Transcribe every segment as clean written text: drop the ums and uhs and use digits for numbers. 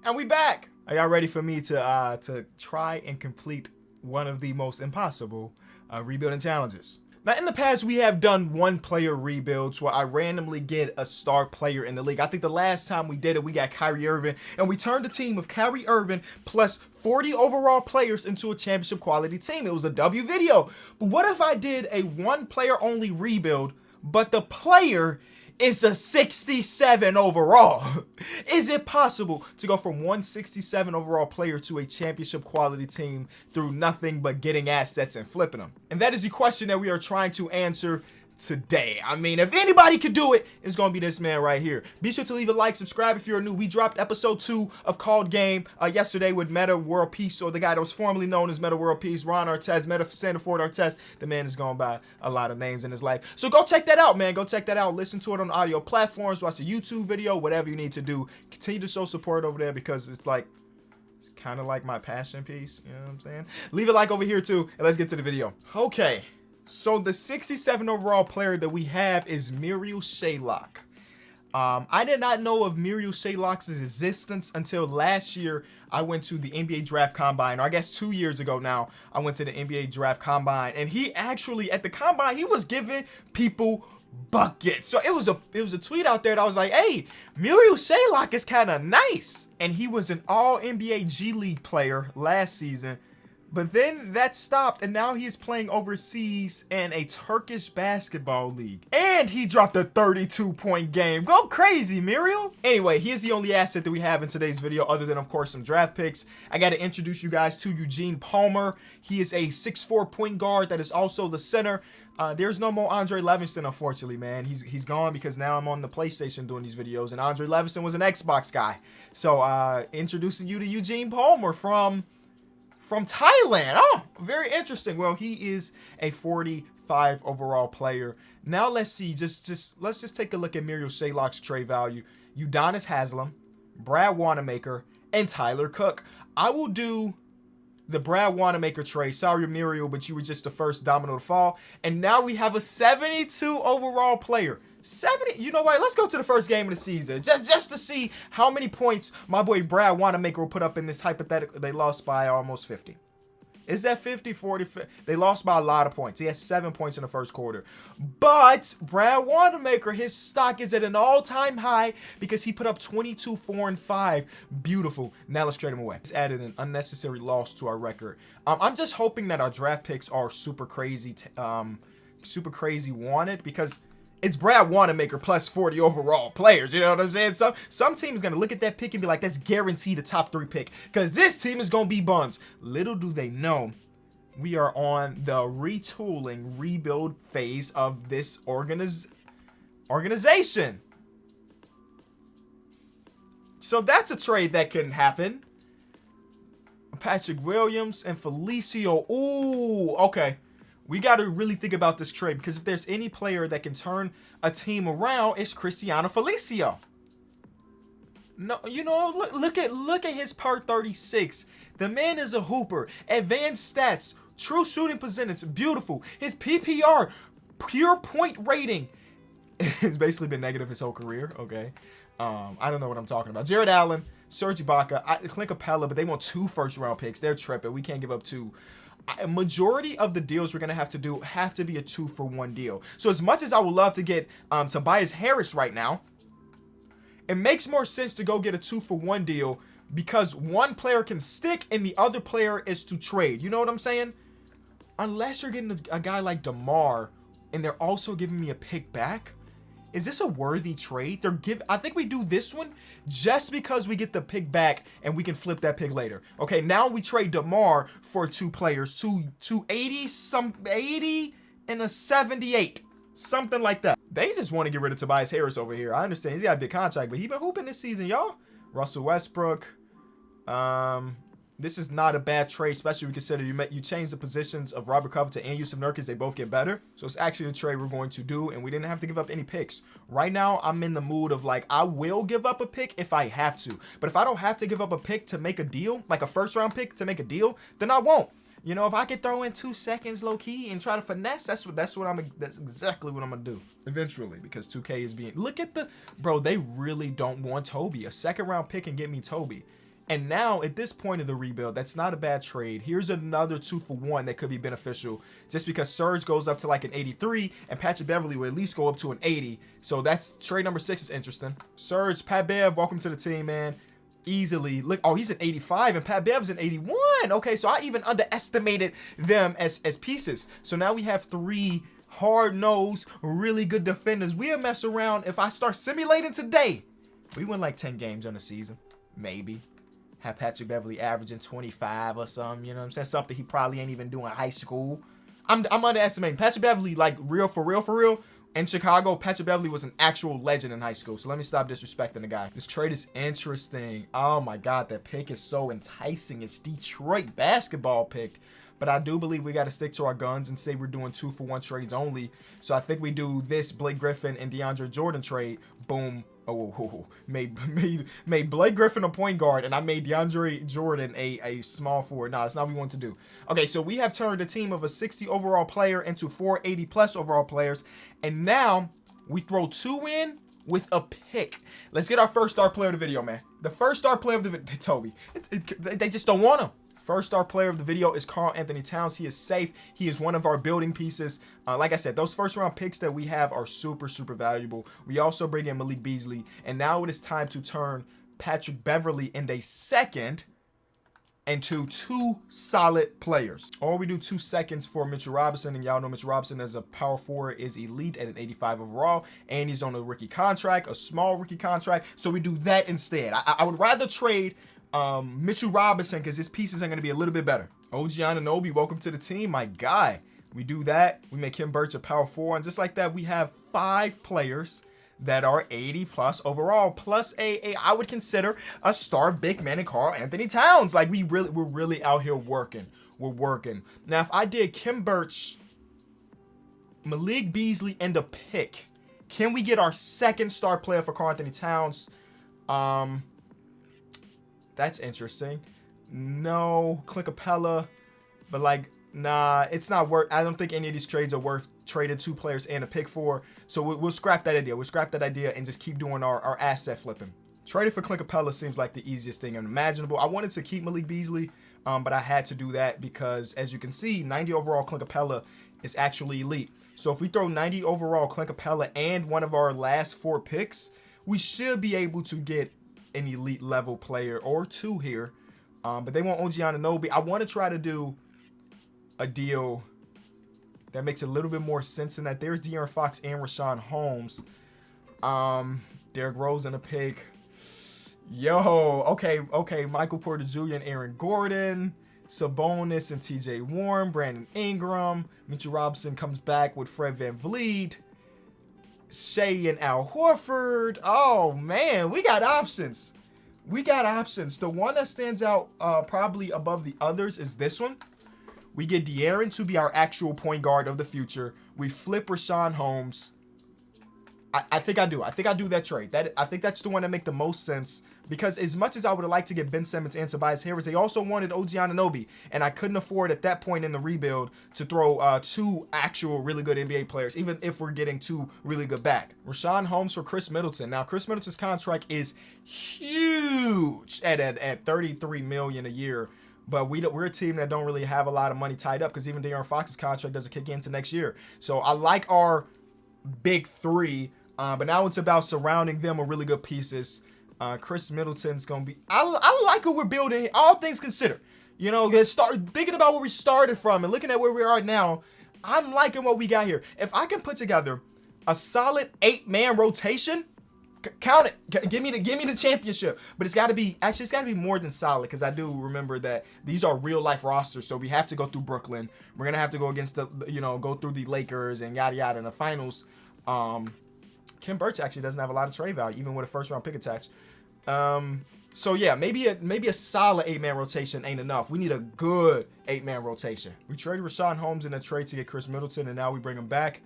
And we back. Are y'all ready for me to try and complete one of the most impossible rebuilding challenges? Now, in the past, we have done one-player rebuilds where I randomly get a star player in the league. I think the last time we did it, we got Kyrie Irving, and we turned a team of Kyrie Irving plus 40 overall players into a championship quality team. It was a W video. But what if I did a one-player only rebuild, but the player is a 67 overall? Is it possible to go from 167 overall player to a championship quality team through nothing but getting assets and flipping them? And that is the question that we are trying to answer today. I mean, if anybody could do it, it's gonna be this man right here. Be sure to leave a like, subscribe if you're new. We dropped episode 2 of Called Game yesterday with Meta World Peace, or the guy that was formerly known as Meta World Peace, Ron Artest, Meta Sandiford Artest. The man is going by a lot of names in his life. So go check that out, man. Go check that out. Listen to it on audio platforms, watch a YouTube video, whatever you need to do. Continue to show support over there because it's kind of like my passion piece. You know what I'm saying? Leave a like over here too, and let's get to the video. Okay. So the 67 overall player that we have is Muriel Shaylock. I did not know of Muriel Shaylock's existence until last year. I went to the NBA Draft Combine, or I guess 2 years ago now, I went to the NBA Draft Combine, and he actually, at the Combine, he was giving people buckets. So it was a tweet out there that I was like, hey, Muriel Shaylock is kind of nice. And he was an all NBA G League player last season. But then that stopped, and now he is playing overseas in a Turkish basketball league. And he dropped a 32-point game. Go crazy, Muriel. Anyway, he is the only asset that we have in today's video, other than, of course, some draft picks. I got to introduce you guys to Eugene Palmer. He is a 6'4" point guard that is also the center. There's no more Andre Levinson, unfortunately, man. He's gone because now I'm on the PlayStation doing these videos, and Andre Levinson was an Xbox guy. So introducing you to Eugene Palmer from Thailand. Oh, very interesting. Well, he is a 45 overall player. Now let's see. Let's just take a look at Muriel Shaylock's trade value. Udonis Haslem, Brad Wanamaker, and Tyler Cook. I will do the Brad Wanamaker trade. Sorry, Muriel, but you were just the first domino to fall. And now we have a 72 overall player. 70. You know what? Let's go to the first game of the season just to see how many points my boy Brad Wanamaker will put up in this hypothetical. They lost by almost 50. Is that 50, 40? They lost by a lot of points. He has 7 points in the first quarter. But Brad Wanamaker, his stock is at an all-time high because he put up 22, 4, and 5. Beautiful. Now let's trade him away. It's added an unnecessary loss to our record. I'm just hoping that our draft picks are super crazy wanted, because it's Brad Wanamaker plus 40 overall players. You know what I'm saying? Some team is going to look at that pick and be like, that's guaranteed a top 3 pick, because this team is going to be buns. Little do they know, we are on the retooling, rebuild phase of this organization. So that's a trade that couldn't happen. Patrick Williams and Felicio. Ooh, okay. We got to really think about this trade, because if there's any player that can turn a team around, it's Cristiano Felicio. No, you know, look at his per 36. The man is a hooper. Advanced stats, true shooting percentage, beautiful. His PPR, pure point rating, has basically been negative his whole career. Okay, I don't know what I'm talking about. Jared Allen, Serge Ibaka, Clint Capella, but they want 2 first-round picks. They're tripping. We can't give up 2. A majority of the deals we're going to have to be a 2-for-1 deal. So as much as I would love to get Tobias Harris right now, it makes more sense to go get a 2-for-1 deal, because one player can stick and the other player is to trade. You know what I'm saying? Unless you're getting a guy like DeMar and they're also giving me a pick back. Is this a worthy trade? I think we do this one just because we get the pick back and we can flip that pick later. Okay, now we trade DeMar for 2 players, 80 and a 78, something like that. They just want to get rid of Tobias Harris over here. I understand he's got a big contract, but he's been hooping this season, y'all. Russell Westbrook. This is not a bad trade, especially when you consider you change the positions of Robert Covington and Yusuf Nurkic. They both get better. So it's actually the trade we're going to do, and we didn't have to give up any picks. Right now, I'm in the mood of, like, I will give up a pick if I have to. But if I don't have to give up a pick to make a deal, like a first-round pick to make a deal, then I won't. You know, if I could throw in 2 seconds low-key and try to finesse, that's exactly what I'm going to do eventually, because 2K is being... Look at bro, they really don't want Toby. A second-round pick and get me Toby. And now at this point of the rebuild, that's not a bad trade. Here's another 2-for-1 that could be beneficial just because Serge goes up to like an 83 and Patrick Beverley will at least go up to an 80. So that's trade number 6 is interesting. Serge, Pat Bev, welcome to the team, man. Easily. Look, oh, he's an 85 and Pat Bev's an 81. Okay, so I even underestimated them as pieces. So now we have 3 hard-nosed, really good defenders. We'll mess around. If I start simulating today, we win like 10 games on the season. Maybe. Have Patrick Beverley averaging 25 or something, you know what I'm saying? Something he probably ain't even doing in high school. I'm underestimating. Patrick Beverley, like, for real, in Chicago, Patrick Beverley was an actual legend in high school. So let me stop disrespecting the guy. This trade is interesting. Oh, my God. That pick is so enticing. It's Detroit basketball pick. But I do believe we got to stick to our guns and say we're doing 2-for-1 trades only. So I think we do this Blake Griffin and DeAndre Jordan trade. Boom. Made Blake Griffin a point guard, and I made DeAndre Jordan a small forward. No, that's not what we want to do. Okay, so we have turned a team of a 60 overall player into 4 80+ overall players, and now we throw 2 in with a pick. Let's get our first star player of the video, man. The first star player of the video, Toby. They just don't want him. First star player of the video is Karl Anthony Towns. He is safe. He is one of our building pieces. Like I said, those first round picks that we have are super, super valuable. We also bring in Malik Beasley. And now it is time to turn Patrick Beverley in a second into 2 solid players. Or we do 2 seconds for Mitchell Robinson. And y'all know Mitchell Robinson as a power forward is elite at an 85 overall. And he's on a rookie contract, a small rookie contract. So we do that instead. I would rather trade Mitchell Robinson because his pieces are going to be a little bit better. OG Anunoby, welcome to the team, my guy. We do that. We make Kim Birch a power forward, and just like that, we have 5 players that are 80+ overall, plus I would consider a star big man in Karl Anthony Towns. Like we're really out here working. We're working. Now, if I did Kim Birch, Malik Beasley, and a pick, can we get our second star player for Karl Anthony Towns? That's interesting. No, Clint Capella, but like, nah, it's not worth. I don't think any of these trades are worth trading 2 players and a pick for. So we'll scrap that idea. We'll scrap that idea and just keep doing our asset flipping. Trading for Clint Capella seems like the easiest thing imaginable. I wanted to keep Malik Beasley, but I had to do that because, as you can see, 90 overall Clint Capella is actually elite. So if we throw 90 overall Clint Capella and one of our last 4 picks, we should be able to get an elite level player or 2 here, but they want OG Anunoby. I want to try to do a deal that makes a little bit more sense in that there's De'Aaron Fox and Rashawn Holmes. Derrick Rose in a pick. Okay. Michael Porter Jr. and Aaron Gordon, Sabonis and TJ Warren, Brandon Ingram. Mitchell Robinson comes back with Fred VanVleet. Shea and Al Horford. Oh, man, we got options. The one that stands out probably above the others is this one. We get De'Aaron to be our actual point guard of the future. We flip Rashawn Holmes. I think I do that trade. I think that's the one that make the most sense because as much as I would have liked to get Ben Simmons and Tobias Harris, they also wanted OG Anunoby, and I couldn't afford at that point in the rebuild to throw 2 actual really good NBA players, even if we're getting 2 really good back. Rashawn Holmes for Chris Middleton. Now, Chris Middleton's contract is huge at $33 million a year. But we're a team that don't really have a lot of money tied up because even De'Aaron Fox's contract doesn't kick into next year. So I like our big 3. But now it's about surrounding them with really good pieces. Chris Middleton's going to be... I like what we're building, all things considered. You know, start thinking about where we started from and looking at where we are now. I'm liking what we got here. If I can put together a solid 8-man rotation, count it. Give me the championship. But it's got to be... Actually, it's got to be more than solid because I do remember that these are real-life rosters, so we have to go through Brooklyn. We're going to have to go against go through the Lakers and yada, yada in the finals. Kim Birch actually doesn't have a lot of trade value, even with a first-round pick attached. So yeah, maybe a solid 8-man rotation ain't enough. We need a good 8-man rotation. We traded Rashawn Holmes in a trade to get Chris Middleton, and now we bring him back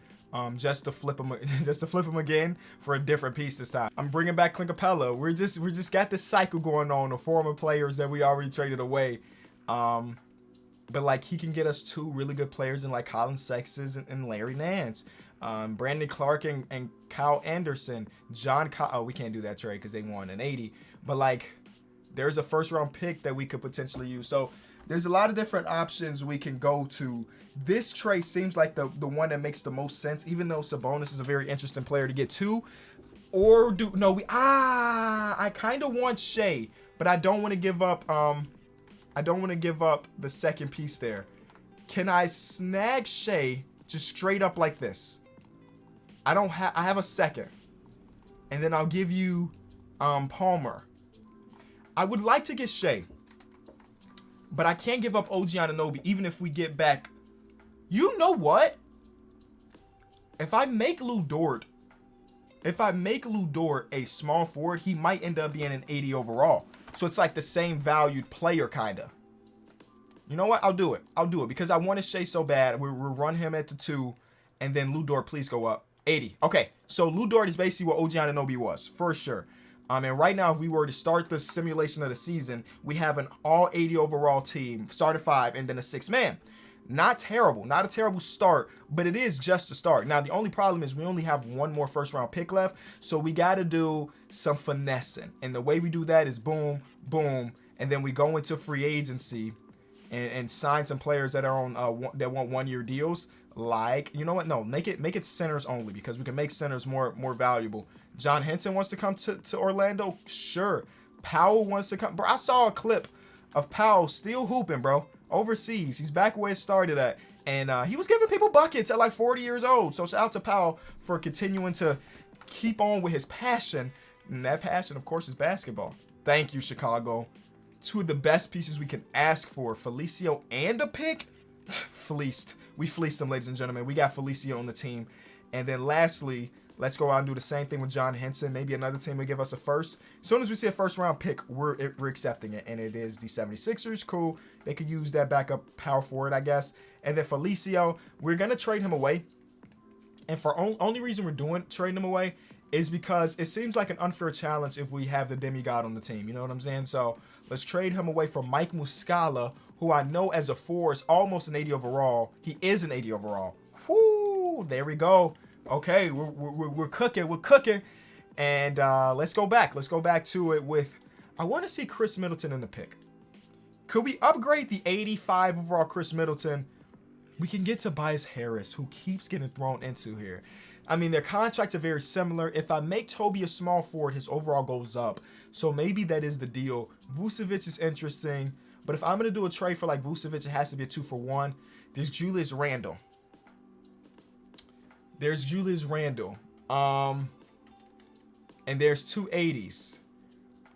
just to flip him again for a different piece this time. I'm bringing back Clint Capella. We just got this cycle going on of former players that we already traded away. But like he can get us 2 really good players in like Colin Sexton and Larry Nance. Brandon Clark and Kyle Anderson. We can't do that trade because they won an 80. But like There's a first round pick that we could potentially use. So there's a lot of different options we can go to. This trade seems like the one that makes the most sense, even though Sabonis is a very interesting player to get to. Or I kind of want Shea, but I don't want to give up the second piece there. Can I snag Shea just straight up like this? I have a second. And then I'll give you Palmer. I would like to get Shea, but I can't give up OG Anunoby even if we get back. You know what? If I make Lou Dort a small forward, he might end up being an 80 overall. So it's like the same valued player, kind of. You know what? I'll do it because I want to Shea so bad. We'll run him at the 2, and then Lou Dort, please go up. 80. Okay, so Lou Dort is basically what OG Anunoby was, for sure. And right now, if we were to start the simulation of the season, we have an all 80 overall team, start at 5, and then a 6-man. Not terrible. Not a terrible start, but it is just a start. Now, the only problem is we only have one more first-round pick left, so we got to do some finessing. And the way we do that is boom, boom, and then we go into free agency and sign some players that are on that want one-year deals. Like, you know what? No, make it centers only because we can make centers more valuable. John Henson wants to come to Orlando? Sure. Powell wants to come. Bro, I saw a clip of Powell still hooping, bro. Overseas. He's back where it started at. And he was giving people buckets at like 40 years old. So shout out to Powell for continuing to keep on with his passion. And that passion, of course, is basketball. Thank you, Chicago. 2 of the best pieces we can ask for. Felicio and a pick? Fleeced. We fleeced them, ladies and gentlemen. We got Felicio on the team. And then lastly, let's go out and do the same thing with John Henson. Maybe another team will give us a first. As soon as we see a first-round pick, we're accepting it. And it is the 76ers. Cool. They could use that backup power forward, I guess. And then Felicio, we're going to trade him away. And for only reason we're trading him away is because it seems like an unfair challenge if we have the demigod on the team. You know what I'm saying? So let's trade him away for Mike Muscala, who I know as a 4 is almost an 80 overall. He is an 80 overall. Whoo! There we go. Okay, we're cooking. We're cooking. And let's go back. Let's go back to it with, I want to see Chris Middleton in the pick. Could we upgrade the 85 overall Chris Middleton? We can get Tobias Harris, who keeps getting thrown into here. I mean, their contracts are very similar. If I make Toby a small forward, his overall goes up. So maybe that is the deal. Vucevic is interesting. But if I'm going to do a trade for like Vucevic, it has to be a 2-for-1. There's Julius Randle. And there's 2 80s.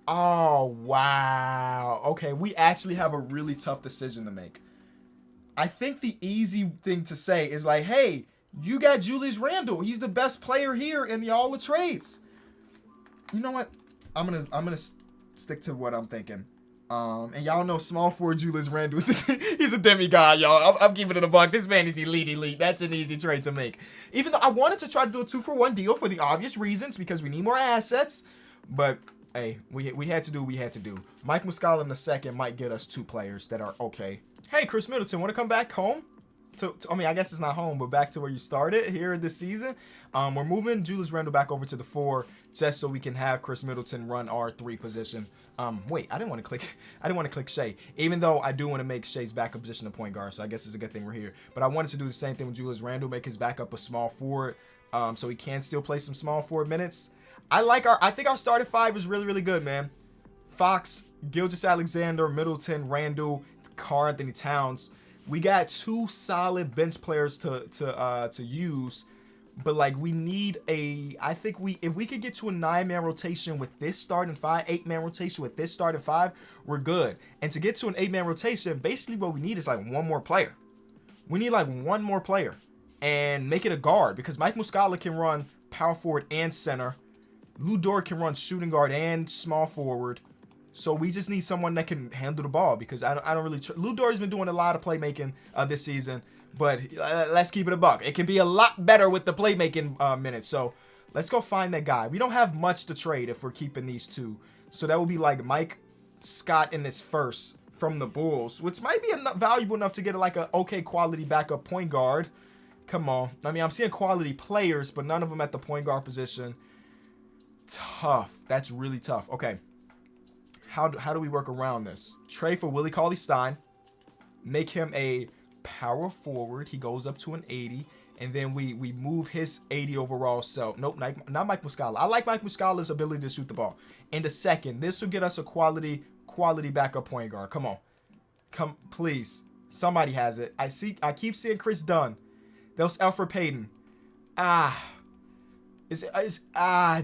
Oh, wow. Okay, we actually have a really tough decision to make. I think the easy thing to say is like, hey, you got Julius Randle. He's the best player here in all the trades. You know what? I'm gonna stick to what I'm thinking. And y'all know small forward Julius Randle. He's a demigod, y'all. I'm keeping it a buck. This man is elite. That's an easy trade to make. Even though I wanted to try to do a 2-for-1 deal for the obvious reasons because we need more assets. But hey, we had to do what we had to do. Mike Muscala in the second might get us 2 players that are okay. Hey, Chris Middleton, want to come back home? I mean, I guess it's not home, but back to where you started here this season. We're moving Julius Randle back over to the 4 just so we can have Chris Middleton run our 3 position. Wait, I didn't want to click Shea, even though I do want to make Shea's backup position a point guard. So I guess it's a good thing we're here. But I wanted to do the same thing with Julius Randle, make his backup a small forward, so he can still play some small forward minutes. I think our starting 5 is really, really good, man. Fox, Gilgeous-Alexander, Middleton, Randle, Karl Anthony Towns. We got 2 solid bench players to use, but like we need I think if we could get to a 9-man rotation with this starting 5, 8-man rotation with this starting 5, we're good. And to get to an 8-man rotation, basically what we need is like one more player. We need like one more player and make it a guard because Mike Muscala can run power forward and center. Lou Dort can run shooting guard and small forward. So we just need someone that can handle the ball because I don't really. Lou Dort has been doing a lot of playmaking this season, but let's keep it a buck. It can be a lot better with the playmaking minutes. So let's go find that guy. We don't have much to trade if we're keeping these 2. So that would be like Mike Scott in this first from the Bulls, which might be valuable enough to get like a okay quality backup point guard. Come on. I mean, I'm seeing quality players, but none of them at the point guard position. Tough. That's really tough. Okay. How do we work around this? Trade for Willie Cauley-Stein. Make him a power forward. He goes up to an 80. And then we move his 80 overall self. Nope, not Mike Muscala. I like Mike Muscala's ability to shoot the ball. In the second, this will get us a quality backup point guard. Come on. Come, please. Somebody has it. I keep seeing Chris Dunn. There's Elfrid Payton.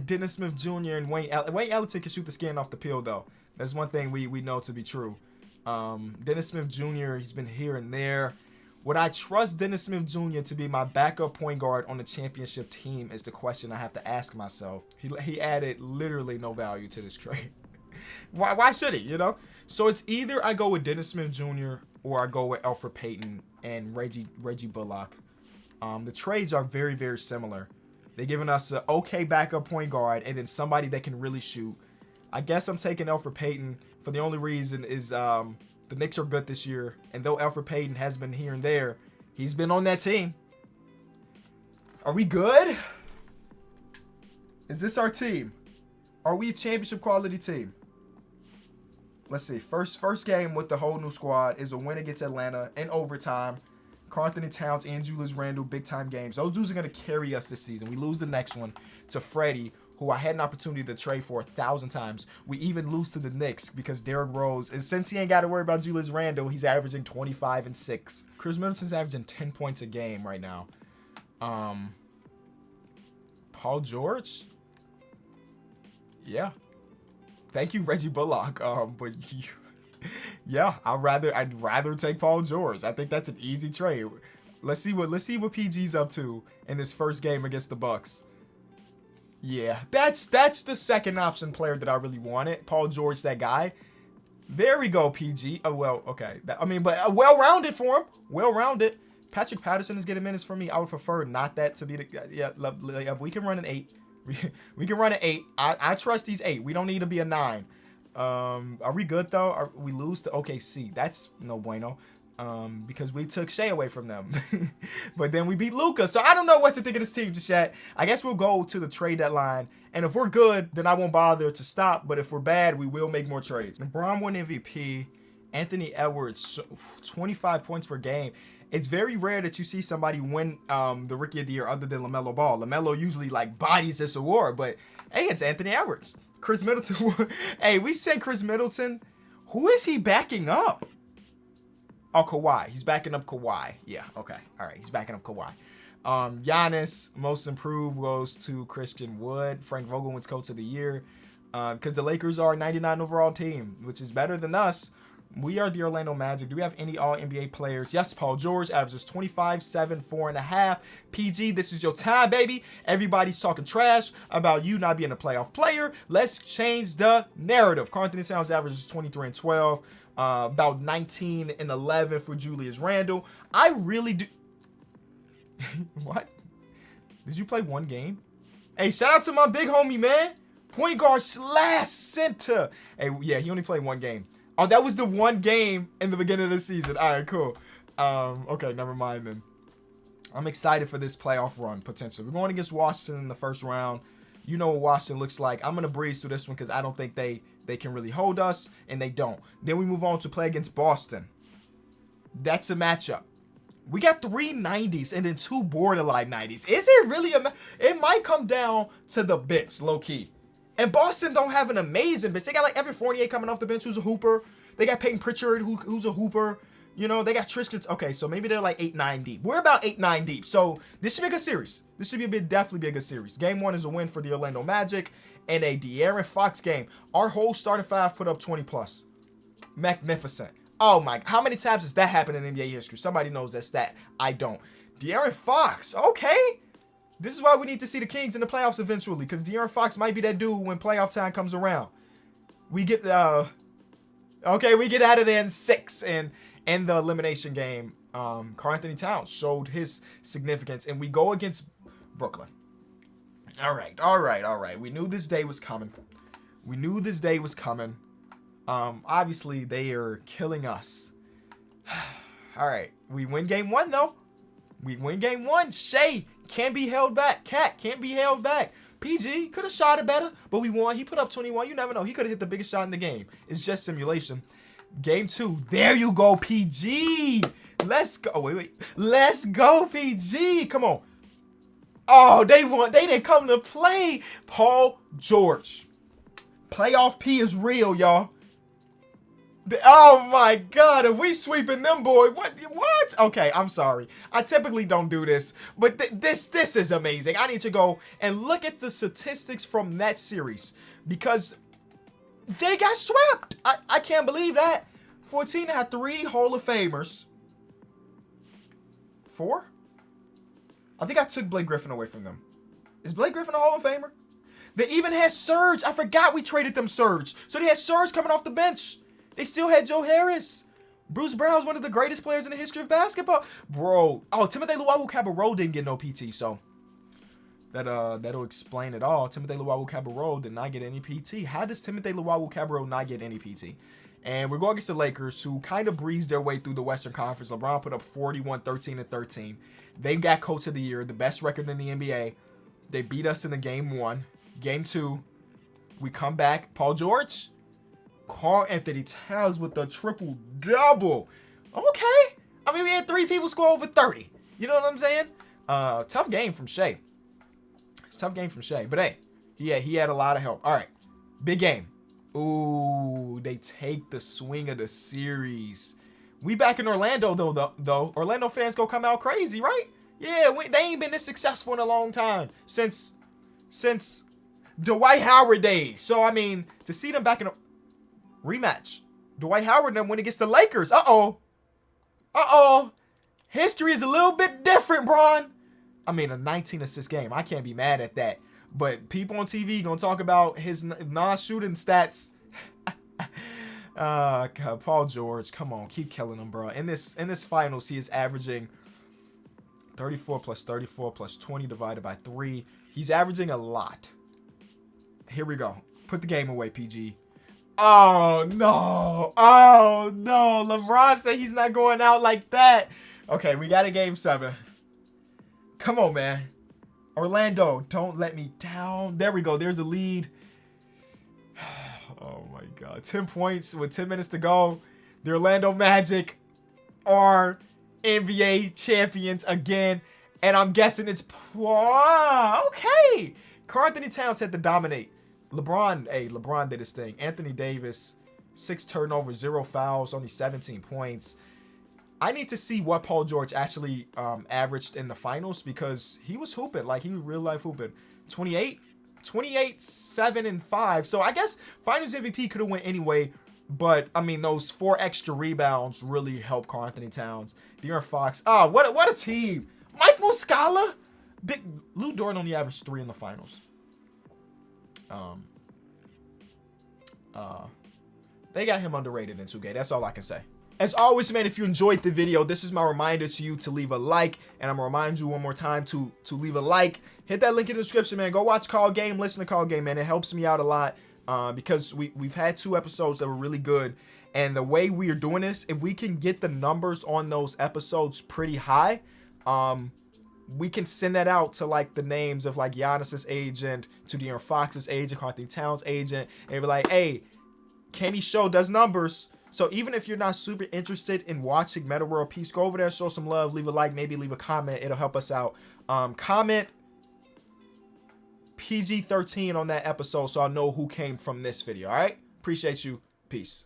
Dennis Smith Jr. and Wayne Ellington can shoot the skin off the peel, though. That's one thing we know to be true. Dennis Smith Jr., he's been here and there. Would I trust Dennis Smith Jr. to be my backup point guard on the championship team is the question I have to ask myself. He added literally no value to this trade. Why should he, you know? So it's either I go with Dennis Smith Jr. or I go with Elfrid Payton and Reggie Bullock. The trades are very, very similar. They're giving us an okay backup point guard and then somebody that can really shoot. I guess I'm taking Elfrid Payton for the only reason is the Knicks are good this year. And though Elfrid Payton has been here and there, he's been on that team. Are we good? Is this our team? Are we a championship quality team? Let's see. First game with the whole new squad is a win against Atlanta in overtime. Karl-Anthony Towns and Julius Randle, big-time games. Those dudes are going to carry us this season. We lose the next one to Freddie, who I had an opportunity to trade for 1,000 times. We even lose to the Knicks because Derrick Rose, and since he ain't got to worry about Julius Randle, he's averaging 25 and 6. Chris Middleton's averaging 10 points a game right now. Paul George? Yeah. Thank you, Reggie Bullock. Yeah, I'd rather take Paul George. I think that's an easy trade. Let's see what PG's up to in this first game against the Bucks. Yeah, that's the second option player that I really wanted. Paul George, that guy. There we go, PG. Oh, well, okay. But well-rounded for him. Well-rounded. Patrick Patterson is getting minutes for me. I would prefer not that to be the... Yeah, we can run an 8. We can run an 8. I trust these 8. We don't need to be a 9. Are we good, though? We lose to OKC. That's no bueno. Because we took Shea away from them. But then we beat Luka. So I don't know what to think of this team just yet. I guess we'll go to the trade deadline. And if we're good, then I won't bother to stop. But if we're bad, we will make more trades. LeBron won MVP. Anthony Edwards, 25 points per game. It's very rare that you see somebody win the Rookie of the Year other than LaMelo Ball. LaMelo usually bodies this award. But, hey, it's Anthony Edwards. Chris Middleton. Hey, we sent Chris Middleton. Who is he backing up? Oh, Kawhi. He's backing up Kawhi. Yeah, okay. All right, he's backing up Kawhi. Giannis, most improved, goes to Christian Wood. Frank Vogel wins Coach of the Year because the Lakers are a 99 overall team, which is better than us. We are the Orlando Magic. Do we have any All-NBA players? Yes, Paul George averages 25, 7, 4.5. PG, this is your time, baby. Everybody's talking trash about you not being a playoff player. Let's change the narrative. Karl-Anthony Towns averages 23 and 12. About 19 and 11 for Julius Randle. I really do. What? Did you play one game? Hey, shout out to my big homie, man. Point guard / center. Hey, yeah, he only played one game. Oh, that was the one game in the beginning of the season. All right, cool. Okay, never mind then. I'm excited for this playoff run, potentially. We're going against Washington in the first round. You know what Washington looks like. I'm going to breeze through this one because I don't think they can really hold us, and they don't. Then we move on to play against Boston. That's a matchup. We got 3 90s and then 2 borderline 90s. Is it really it might come down to the bench, low-key. And Boston don't have an amazing bench. They got Evan Fournier coming off the bench, who's a hooper. They got Peyton Pritchard, who's a hooper. You know, they got Tristan. Okay, so maybe they're 8-9 deep. We're about 8-9 deep. So this should be a good series. This should definitely be a good series. Game 1 is a win for the Orlando Magic and a De'Aaron Fox game. Our whole starting 5 put up 20+. Magnificent. Oh my, how many times has that happened in NBA history? Somebody knows that stat. I don't. De'Aaron Fox, okay. This is why we need to see the Kings in the playoffs eventually, because De'Aaron Fox might be that dude when playoff time comes around. We get, we get out of there in 6, and in the elimination game, Karl-Anthony Towns showed his significance, and we go against Brooklyn. All right. We knew this day was coming. Obviously, they are killing us. All right. We win game 1, though. Shea can't be held back. Cat can't be held back. PG could have shot it better, but we won. He put up 21. You never know. He could have hit the biggest shot in the game. It's just simulation. Game 2. There you go, PG. Let's go. Oh, wait. Let's go, PG. Come on. Oh, they won. They didn't come to play. Paul George. Playoff P is real, y'all. Oh my God, if we sweeping them, boy, what? Okay, I'm sorry. I typically don't do this, but this is amazing. I need to go and look at the statistics from that series because they got swept. I can't believe that. 14 had 3 Hall of Famers. 4? I think I took Blake Griffin away from them. Is Blake Griffin a Hall of Famer? They even had Serge. I forgot we traded them Serge. So they had Serge coming off the bench. They still had Joe Harris. Bruce Brown's one of the greatest players in the history of basketball. Bro. Oh, Timothy Luwawu-Cabarrot didn't get no PT, so that'll explain it all. Timothy Luwawu-Cabarrot did not get any PT. How does Timothy Luwawu-Cabarrot not get any PT? And we're going against the Lakers, who kind of breezed their way through the Western Conference. LeBron put up 41, 13, and 13. They got Coach of the Year, the best record in the NBA. They beat us in the Game 1. Game 2, we come back. Paul George, Karl Anthony Towns with the triple-double. Okay. I mean, we had 3 people score over 30. You know what I'm saying? Tough game from Shea. It's a tough game from Shea. But, hey, he had a lot of help. All right. Big game. Ooh, they take the swing of the series. We back in Orlando, though. Orlando fans go come out crazy, right? Yeah, they ain't been this successful in a long time. Since Dwight Howard days. So, I mean, to see them back in a rematch. Dwight Howard then when it gets the Lakers. Uh-oh. History is a little bit different, Bron. I mean, a 19-assist game. I can't be mad at that. But people on TV gonna talk about his non-shooting stats. God, Paul George, come on, keep killing him, bro. In this finals, he is averaging 34 plus 34 plus 20 divided by 3. He's averaging a lot. Here we go. Put the game away, PG. Oh no! LeBron said he's not going out like that. Okay, we got a game 7. Come on, man. Orlando, don't let me down. There we go. There's a lead. Oh, my God. 10 points with 10 minutes to go. The Orlando Magic are NBA champions again. And I'm guessing it's... Okay. Karl Anthony Towns had to dominate. LeBron did his thing. Anthony Davis, 6 turnovers, 0 fouls, only 17 points. I need to see what Paul George actually averaged in the finals because he was hooping. Like, he was real life hooping. 28, 7, and 5. So, I guess finals MVP could have went anyway. But, I mean, those 4 extra rebounds really helped Karl Anthony Towns. De'Aaron Fox. Oh, what a team. Mike Muscala. Lou Dort only averaged 3 in the finals. They got him underrated in 2K. That's all I can say. As always, man, if you enjoyed the video, this is my reminder to you to leave a like. And I'm going to remind you one more time to leave a like. Hit that link in the description, man. Go watch Call Game. Listen to Call Game, man. It helps me out a lot because we've had 2 episodes that were really good. And the way we are doing this, if we can get the numbers on those episodes pretty high, we can send that out to, like, the names of, like, Giannis's agent, to De'Aaron Fox's agent, Karl Anthony Towns' agent. And be like, hey, Kenny's show does numbers. So even if you're not super interested in watching Meta World Peace, go over there, show some love, leave a like, maybe leave a comment. It'll help us out. Comment PG-13 on that episode so I know who came from this video, all right? Appreciate you. Peace.